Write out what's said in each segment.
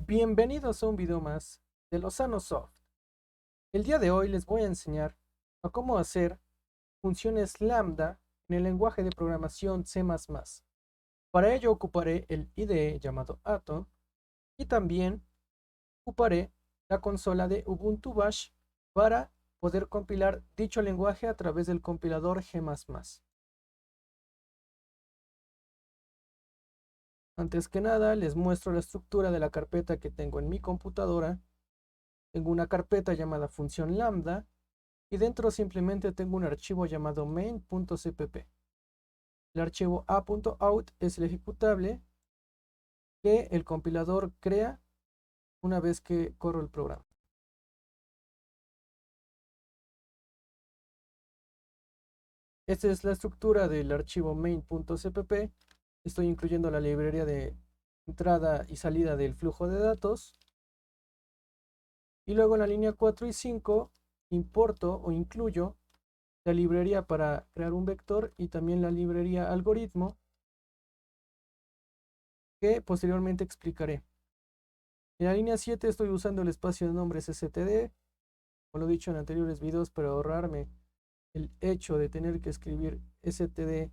Bienvenidos a un video más de Lozano Soft. El día de hoy les voy a enseñar a cómo hacer funciones lambda en el lenguaje de programación C++. Para ello ocuparé el IDE llamado Atom y también ocuparé la consola de Ubuntu Bash para poder compilar dicho lenguaje a través del compilador G++. Antes que nada les muestro la estructura de la carpeta que tengo en mi computadora. Tengo una carpeta llamada función lambda y dentro simplemente tengo un archivo llamado main.cpp. El archivo a.out es el ejecutable que el compilador crea una vez que corro el programa. Esta es la estructura del archivo main.cpp. Estoy incluyendo la librería de entrada y salida del flujo de datos. Y luego en la línea 4 y 5 importo o incluyo la librería para crear un vector y también la librería algoritmo que posteriormente explicaré. En la línea 7 estoy usando el espacio de nombres std, como lo he dicho en anteriores videos, para ahorrarme el hecho de tener que escribir std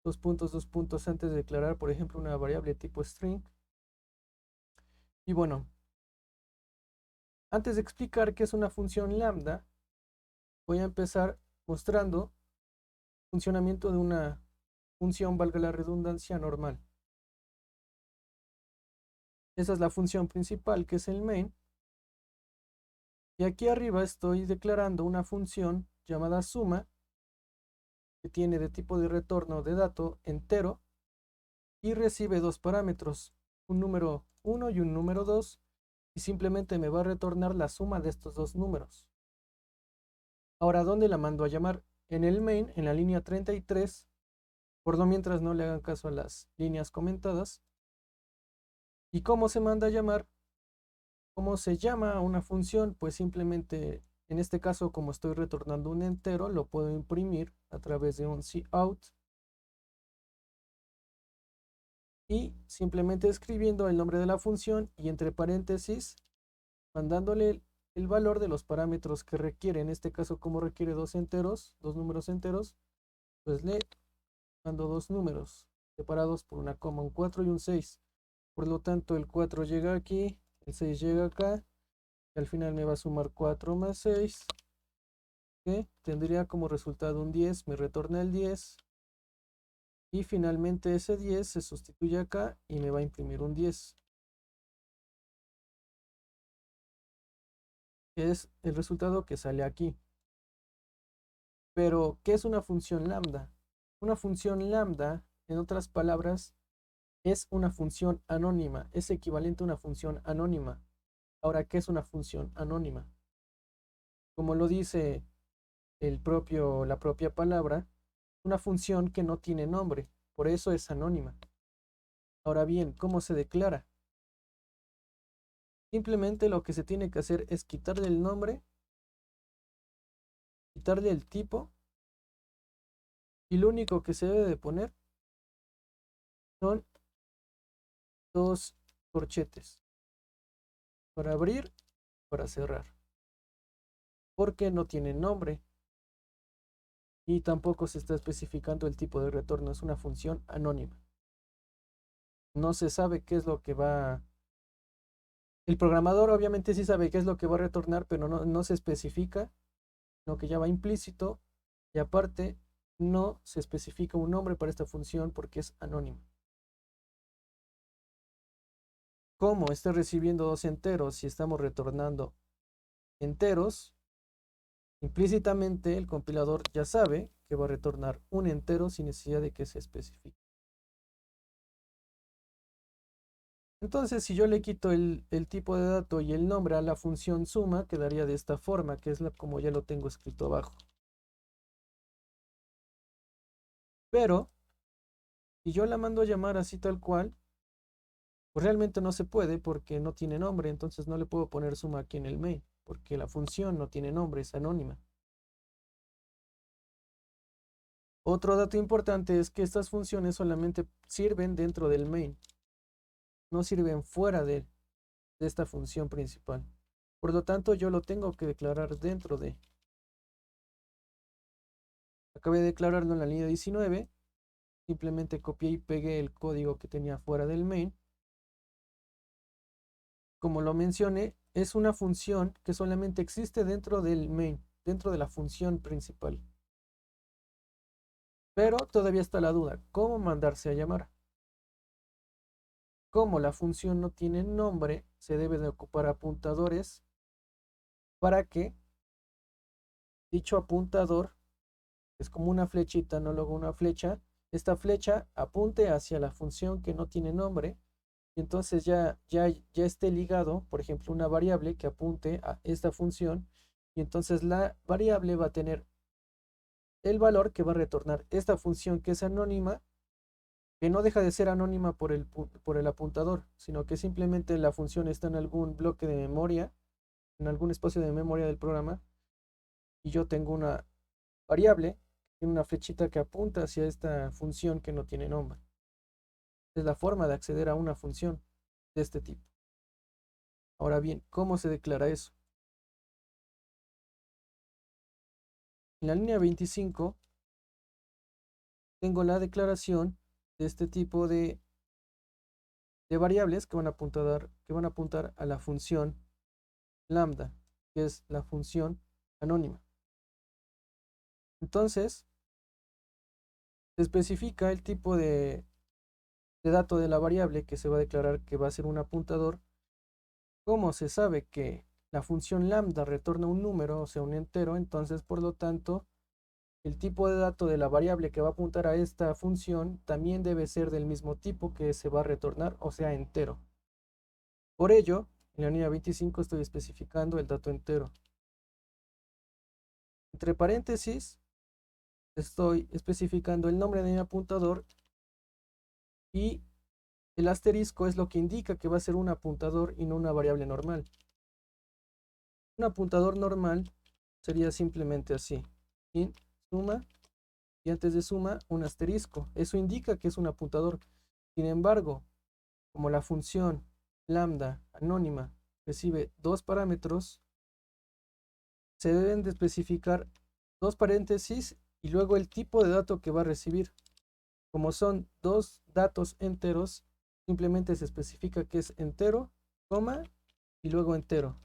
dos puntos antes de declarar, por ejemplo, una variable tipo string. Y bueno, antes de explicar qué es una función lambda, voy a empezar mostrando el funcionamiento de una función, valga la redundancia, normal. Esa es la función principal, que es el main. Y aquí arriba estoy declarando una función llamada suma, que tiene de tipo de retorno de dato entero y recibe dos parámetros, un número 1 y un número 2, y simplemente me va a retornar la suma de estos dos números. Ahora, ¿dónde la mando a llamar? En el main, en la línea 33, por lo mientras no le hagan caso a las líneas comentadas. ¿Y cómo se manda a llamar? ¿Cómo se llama a una función? Pues simplemente, en este caso, como estoy retornando un entero, lo puedo imprimir a través de un cout y simplemente escribiendo el nombre de la función y entre paréntesis mandándole el valor de los parámetros que requiere. En este caso, como requiere dos números enteros, pues le mando dos números separados por una coma, un 4 y un 6. Por lo tanto, el 4 llega aquí, el 6 llega acá, y al final me va a sumar 4 más 6, que tendría como resultado un 10, me retorna el 10, y finalmente ese 10 se sustituye acá y me va a imprimir un 10. Que es el resultado que sale aquí. Pero, ¿qué es una función lambda? Una función lambda, en otras palabras, es una función anónima, es equivalente a una función anónima. Ahora, ¿qué es una función anónima? Como lo dice la propia palabra, una función que no tiene nombre, por eso es anónima. Ahora bien, ¿cómo se declara? Simplemente lo que se tiene que hacer es quitarle el nombre, quitarle el tipo, y lo único que se debe de poner son dos corchetes para abrir, para cerrar, porque no tiene nombre y tampoco se está especificando el tipo de retorno, es una función anónima. No se sabe qué es lo que va. El programador obviamente sí sabe qué es lo que va a retornar, pero no se especifica, lo que ya va implícito, y aparte no se especifica un nombre para esta función porque es anónima. Como está recibiendo dos enteros y estamos retornando enteros, implícitamente el compilador ya sabe que va a retornar un entero sin necesidad de que se especifique. Entonces, si yo le quito el tipo de dato y el nombre a la función suma, quedaría de esta forma, que es como ya lo tengo escrito abajo. Pero, si yo la mando a llamar así tal cual, pues realmente no se puede porque no tiene nombre, entonces no le puedo poner suma aquí en el main, porque la función no tiene nombre, es anónima. Otro dato importante es que estas funciones solamente sirven dentro del main, no sirven fuera de él. de esta función principal. Por lo tanto, yo lo tengo que declarar dentro de. Acabé de declararlo en la línea 19. Simplemente copié y pegué el código que tenía fuera del main. Como lo mencioné, es una función que solamente existe dentro del main, dentro de la función principal. Pero todavía está la duda, ¿cómo mandarse a llamar? Como la función no tiene nombre, se debe de ocupar apuntadores para que dicho apuntador, es como una flechita, no luego una flecha, esta flecha apunte hacia la función que no tiene nombre y entonces ya esté ligado, por ejemplo, una variable que apunte a esta función y entonces la variable va a tener el valor que va a retornar esta función que es anónima, que no deja de ser anónima por el apuntador, sino que simplemente la función está en algún bloque de memoria, en algún espacio de memoria del programa, y yo tengo una variable, tiene una flechita que apunta hacia esta función que no tiene nombre. Es la forma de acceder a una función de este tipo. Ahora bien, ¿cómo se declara eso? En la línea 25 tengo la declaración de este tipo de variables que van a apuntar a la función lambda, que es la función anónima. Entonces, se especifica el tipo de dato de la variable que se va a declarar que va a ser un apuntador. Como se sabe que la función lambda retorna un número, o sea, un entero, entonces, por lo tanto, el tipo de dato de la variable que va a apuntar a esta función también debe ser del mismo tipo que se va a retornar, o sea, entero. Por ello, en la línea 25 estoy especificando el dato entero. Entre paréntesis, estoy especificando el nombre de mi apuntador y el asterisco es lo que indica que va a ser un apuntador y no una variable normal. Un apuntador normal sería simplemente así. Int suma y antes de suma un asterisco. Eso indica que es un apuntador. Sin embargo, como la función lambda anónima recibe dos parámetros, se deben de especificar dos paréntesis y luego el tipo de dato que va a recibir. Como son dos datos enteros, simplemente se especifica que es entero, coma y luego entero.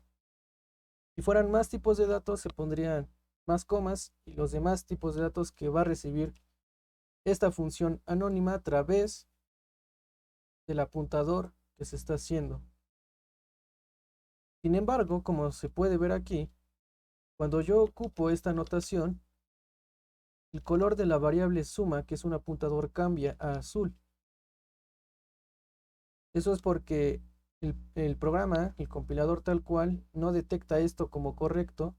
Si fueran más tipos de datos, se pondrían más comas y los demás tipos de datos que va a recibir esta función anónima a través del apuntador que se está haciendo. Sin embargo, como se puede ver aquí, cuando yo ocupo esta notación, el color de la variable suma, que es un apuntador, cambia a azul. Eso es porque el programa, el compilador tal cual, no detecta esto como correcto.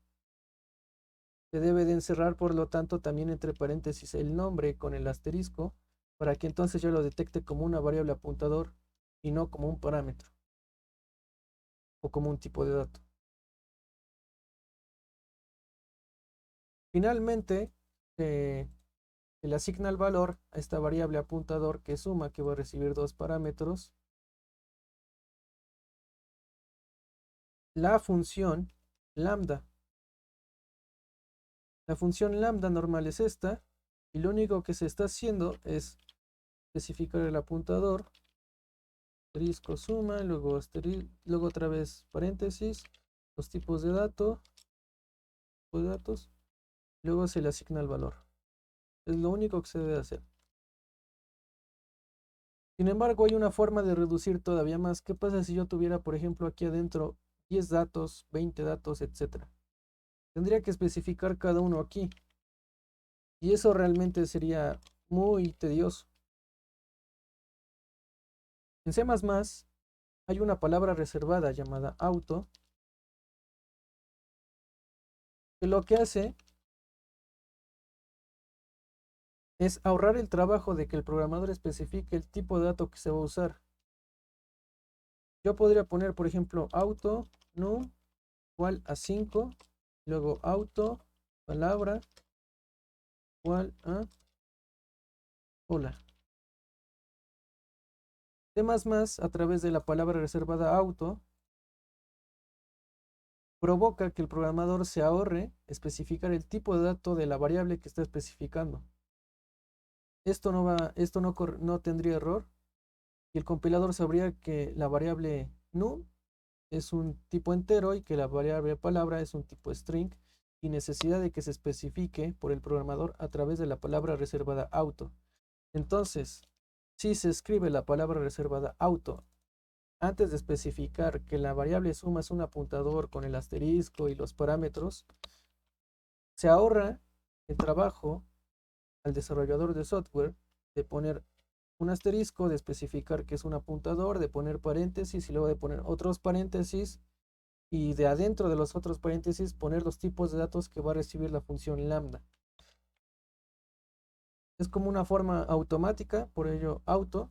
Se debe de encerrar, por lo tanto, también entre paréntesis el nombre con el asterisco, para que entonces yo lo detecte como una variable apuntador y no como un parámetro o como un tipo de dato. Finalmente, se le asigna el valor a esta variable apuntador que suma, que va a recibir dos parámetros. La función lambda. La función lambda normal es esta, y lo único que se está haciendo es especificar el apuntador, asterisco suma, luego otra vez paréntesis, los tipos de datos, luego se le asigna el valor. Es lo único que se debe hacer. Sin embargo, hay una forma de reducir todavía más. ¿Qué pasa si yo tuviera, por ejemplo, aquí adentro 10 datos, 20 datos, etcétera? Tendría que especificar cada uno aquí. Y eso realmente sería muy tedioso. En C++ hay una palabra reservada llamada auto, que lo que hace es ahorrar el trabajo de que el programador especifique el tipo de dato que se va a usar. Yo podría poner, por ejemplo, auto num igual a 5, luego auto palabra igual a hola. C++, a través de la palabra reservada auto, provoca que el programador se ahorre especificar el tipo de dato de la variable que está especificando. Esto no tendría error y el compilador sabría que la variable num es un tipo entero y que la variable palabra es un tipo string, sin necesidad de que se especifique por el programador a través de la palabra reservada auto. Entonces, si se escribe la palabra reservada auto antes de especificar que la variable suma es un apuntador con el asterisco y los parámetros, se ahorra el trabajo al desarrollador de software de poner un asterisco, de especificar que es un apuntador, de poner paréntesis y luego de poner otros paréntesis y de adentro de los otros paréntesis poner los tipos de datos que va a recibir la función lambda. Es como una forma automática, por ello auto,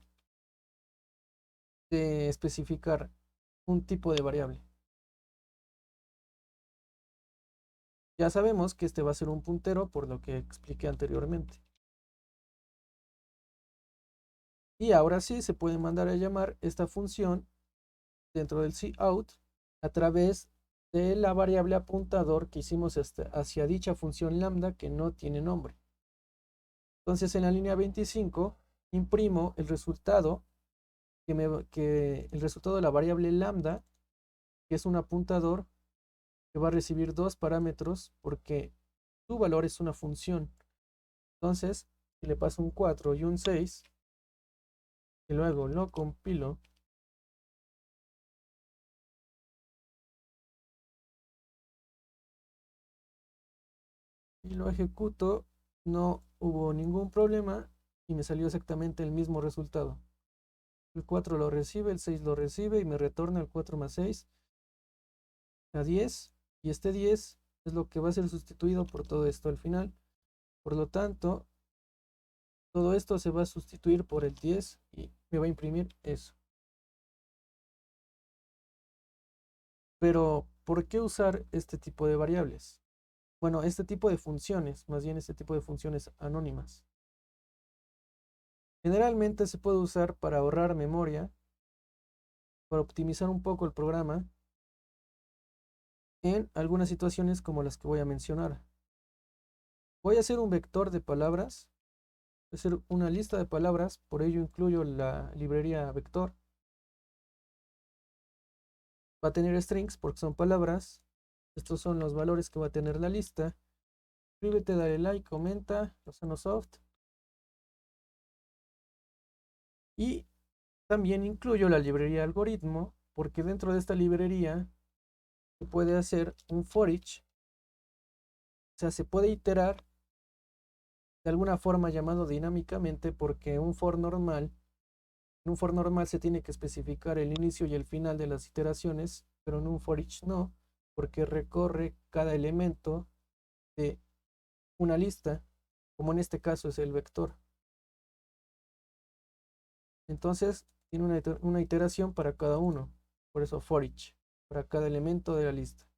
de especificar un tipo de variable. Ya sabemos que este va a ser un puntero por lo que expliqué anteriormente. Y ahora sí se puede mandar a llamar esta función dentro del cout a través de la variable apuntador que hicimos hacia dicha función lambda que no tiene nombre. Entonces en la línea 25 imprimo el resultado el resultado de la variable lambda, que es un apuntador que va a recibir dos parámetros porque su valor es una función. Entonces, si le paso un 4 y un 6 y luego lo compilo y lo ejecuto, no hubo ningún problema y me salió exactamente el mismo resultado. El 4 lo recibe, el 6 lo recibe y me retorna el 4 más 6 a 10, y este 10 es lo que va a ser sustituido por todo esto al final. Por lo tanto, todo esto se va a sustituir por el 10 y me va a imprimir eso. Pero, ¿por qué usar este tipo de variables? Bueno, este tipo de funciones, más bien este tipo de funciones anónimas. Generalmente se puede usar para ahorrar memoria, para optimizar un poco el programa en algunas situaciones como las que voy a mencionar. Voy a hacer un vector de palabras, voy a hacer una lista de palabras, por ello incluyo la librería vector. Va a tener strings porque son palabras. Estos son los valores que va a tener la lista. Suscríbete, dale like, comenta, Lozano Soft. Y también incluyo la librería algoritmo porque dentro de esta librería se puede hacer un for each. O sea, se puede iterar de alguna forma llamado dinámicamente porque en un for normal se tiene que especificar el inicio y el final de las iteraciones, pero en un for each no, porque recorre cada elemento de una lista, como en este caso es el vector. Entonces, tiene una iteración para cada uno, por eso for each, para cada elemento de la lista.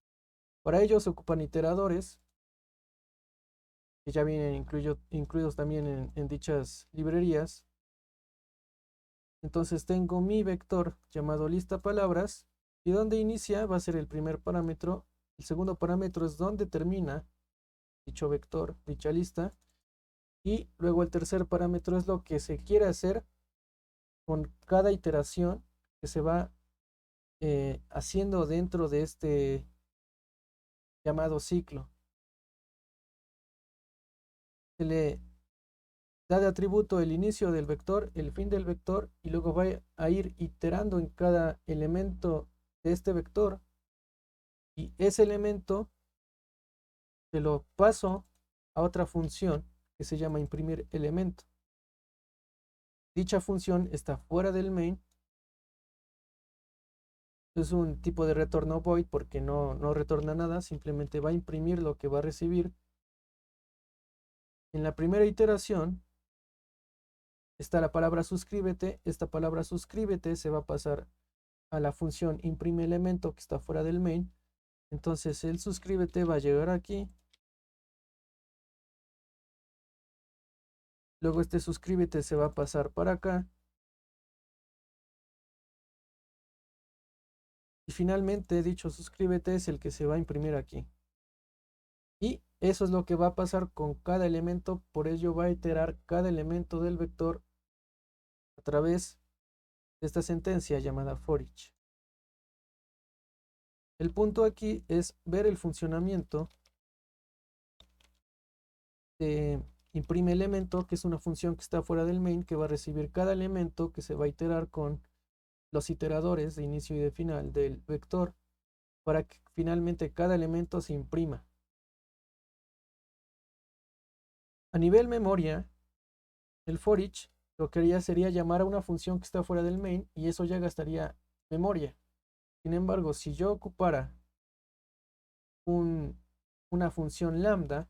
Para ello se ocupan iteradores, que ya vienen incluidos también en dichas librerías. Entonces tengo mi vector llamado lista palabras, y donde inicia va a ser el primer parámetro. El segundo parámetro es donde termina dicho vector, dicha lista. Y luego el tercer parámetro es lo que se quiere hacer con cada iteración que se va haciendo dentro de este llamado ciclo. Se le da de atributo el inicio del vector, el fin del vector, y luego va a ir iterando en cada elemento de este vector, y ese elemento se lo paso a otra función que se llama imprimir elemento. Dicha función está fuera del main. Es un tipo de retorno void porque no retorna nada, simplemente va a imprimir lo que va a recibir. En la primera iteración está la palabra suscríbete. Esta palabra suscríbete se va a pasar a la función imprime elemento que está fuera del main. Entonces el suscríbete va a llegar aquí. Luego este suscríbete se va a pasar para acá. Y finalmente dicho suscríbete es el que se va a imprimir aquí. Y eso es lo que va a pasar con cada elemento, por ello va a iterar cada elemento del vector a través de esta sentencia llamada for each. El punto aquí es ver el funcionamiento de imprime elemento, que es una función que está fuera del main, que va a recibir cada elemento que se va a iterar con los iteradores de inicio y de final del vector, para que finalmente cada elemento se imprima. A nivel memoria, el for each lo que haría sería llamar a una función que está fuera del main y eso ya gastaría memoria. Sin embargo, si yo ocupara una función lambda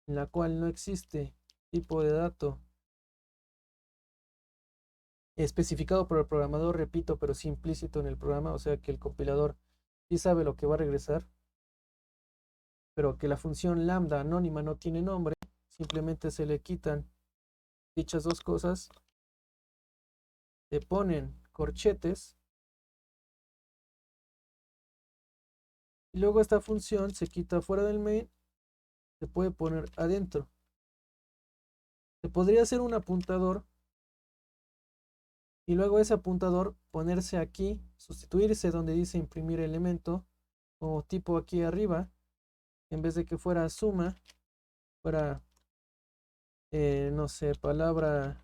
en la cual no existe tipo de dato especificado por el programador, repito, pero sí implícito en el programa, o sea que el compilador sí sabe lo que va a regresar, pero que la función lambda anónima no tiene nombre, simplemente se le quitan dichas dos cosas, se ponen corchetes y luego esta función se quita fuera del main, se puede poner adentro. Se podría hacer un apuntador y luego ese apuntador ponerse aquí, sustituirse donde dice imprimir elemento, o tipo aquí arriba, en vez de que fuera suma, fuera, no sé, palabras.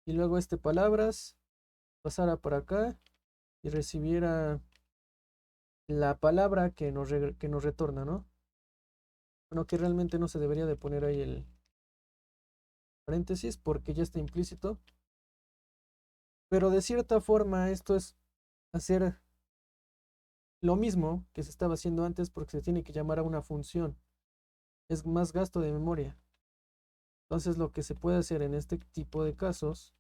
Y luego este palabras pasara por acá y recibiera la palabra que nos retorna, ¿no? Bueno, que realmente no se debería de poner ahí el paréntesis porque ya está implícito. Pero de cierta forma esto es hacer lo mismo que se estaba haciendo antes porque se tiene que llamar a una función. Es más gasto de memoria. Entonces lo que se puede hacer en este tipo de casos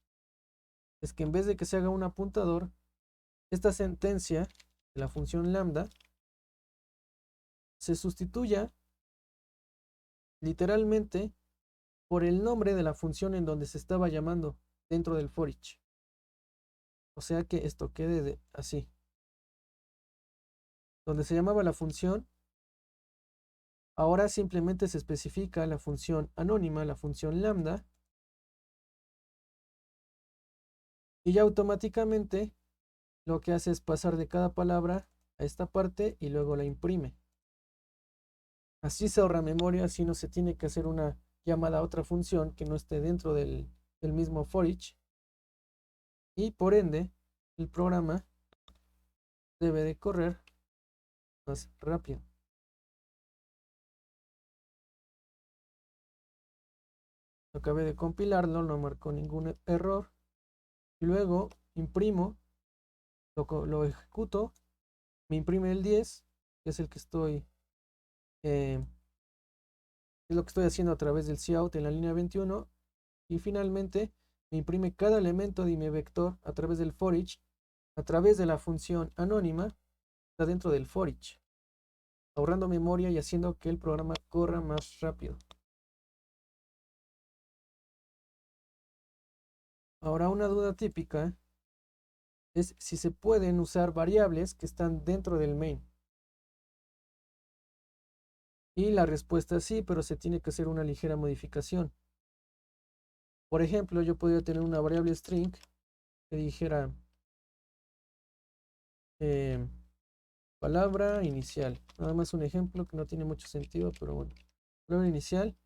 es que en vez de que se haga un apuntador, esta sentencia de la función lambda se sustituya literalmente por el nombre de la función en donde se estaba llamando dentro del for each. O sea que esto quede así. Donde se llamaba la función, ahora simplemente se especifica la función anónima, la función lambda, y ya automáticamente lo que hace es pasar de cada palabra a esta parte y luego la imprime. Así se ahorra memoria, así no se tiene que hacer una llamada a otra función que no esté dentro del mismo for each, y por ende el programa debe de correr más rápido. Acabé de compilarlo, no marcó ningún error. Y luego imprimo, lo ejecuto, me imprime el 10, que es el que eh, es lo que estoy haciendo a través del cout en la línea 21. Y finalmente me imprime cada elemento de mi vector a través del for each, a través de la función anónima, está dentro del for each, ahorrando memoria y haciendo que el programa corra más rápido. Ahora una duda típica es si se pueden usar variables que están dentro del main. Y la respuesta es sí, pero se tiene que hacer una ligera modificación. Por ejemplo, yo podría tener una variable string que dijera eh, palabra inicial. Nada más un ejemplo que no tiene mucho sentido, pero bueno. Palabra inicial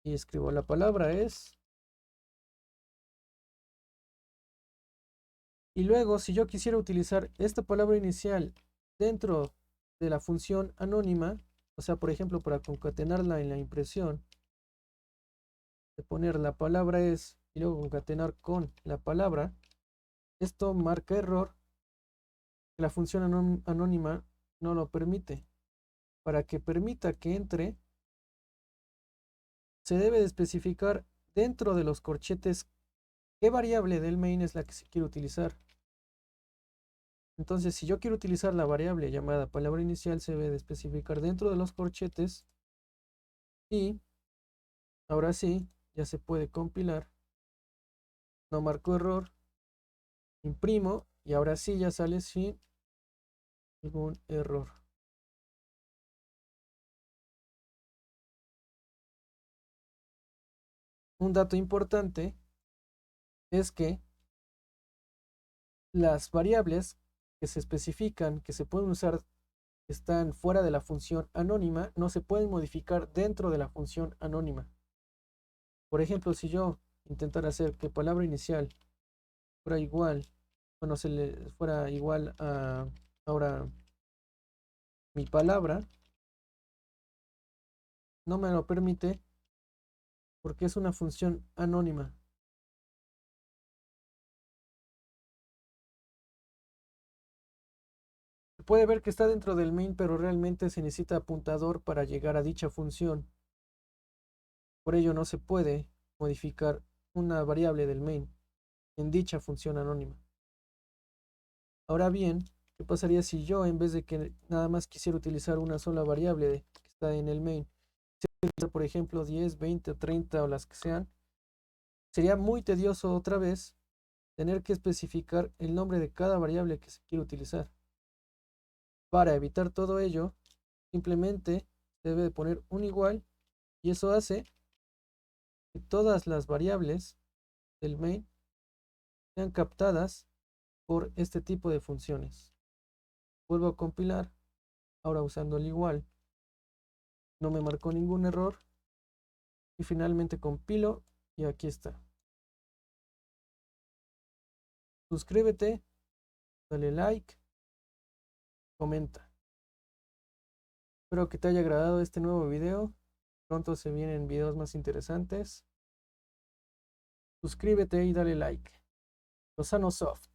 y escribo la palabra es. Y luego, si yo quisiera utilizar esta palabra inicial dentro de la función anónima, o sea, por ejemplo, para concatenarla en la impresión, de poner la palabra es y luego concatenar con la palabra, esto marca error que la función anónima no lo permite. Para que permita que entre, se debe de especificar dentro de los corchetes qué variable del main es la que se quiere utilizar. Entonces, si yo quiero utilizar la variable llamada palabra inicial, se debe de especificar dentro de los corchetes y ahora sí, ya se puede compilar. No marcó error, imprimo Y ahora sí ya sale sin ningún error. Un dato importante es que las variables que se especifican, que se pueden usar, que están fuera de la función anónima, no se pueden modificar dentro de la función anónima. Por ejemplo, si yo intentara hacer que palabra inicial fuera igual, bueno, se le fuera igual a ahora mi palabra, no me lo permite porque es una función anónima. Se puede ver que está dentro del main, pero realmente se necesita apuntador para llegar a dicha función. Por ello no se puede modificar una variable del main en dicha función anónima. Ahora bien, ¿qué pasaría si yo, en vez de que nada más quisiera utilizar una sola variable que está en el main, por ejemplo 10, 20 o 30 o las que sean? Sería muy tedioso otra vez tener que especificar el nombre de cada variable que se quiere utilizar. Para evitar todo ello, simplemente se debe de poner un igual y eso hace que todas las variables del main sean captadas por este tipo de funciones. Vuelvo a compilar, ahora usando el igual. No me marcó ningún error y finalmente compilo y aquí está. Suscríbete, dale like, comenta. Espero que te haya agradado este nuevo video. Pronto se vienen videos más interesantes. Suscríbete y dale like. Lozano Soft.